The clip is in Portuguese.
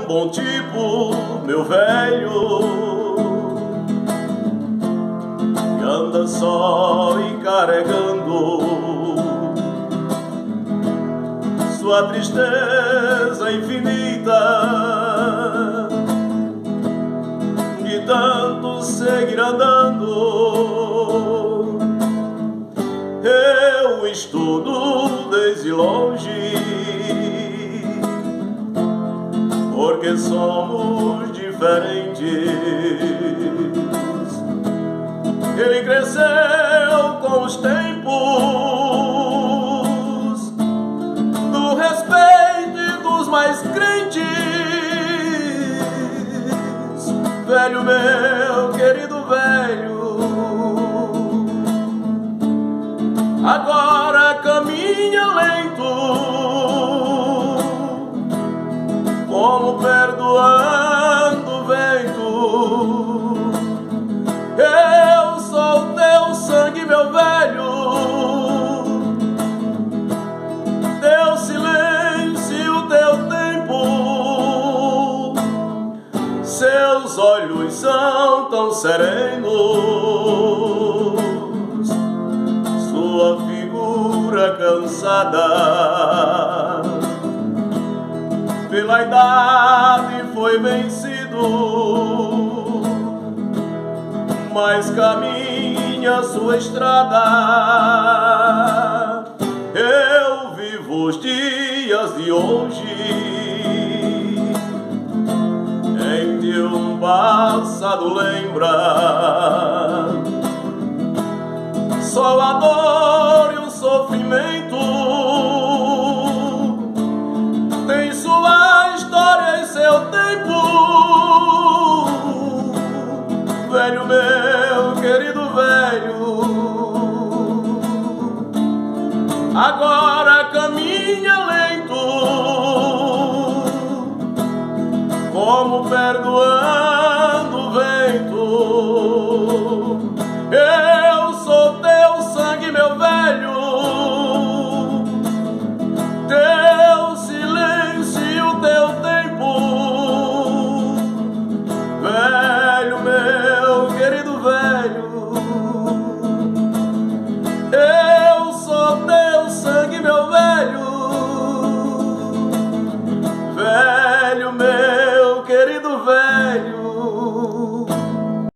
um bom tipo, meu velho, que anda só e carregando sua tristeza infinita, de tanto seguir andando. Eu estudo desde longe, porque somos diferentes. Ele cresceu com os tempos do respeito e dos mais crentes. Velho meu, querido velho, agora caminha lento, como perdoando o vento. Eu sou teu sangue, meu velho, teu silêncio, teu tempo. Seus olhos são tão serenos, sua figura cansada pela idade foi vencido, mas caminha sua estrada. Eu vivo os dias de hoje, em que um passado lembra só a dor e o sofrimento. Tem sua história e seu tempo. Velho meu, querido velho, agora caminha lento, como perdoando o vento. Eu sou teu sangue, meu velho,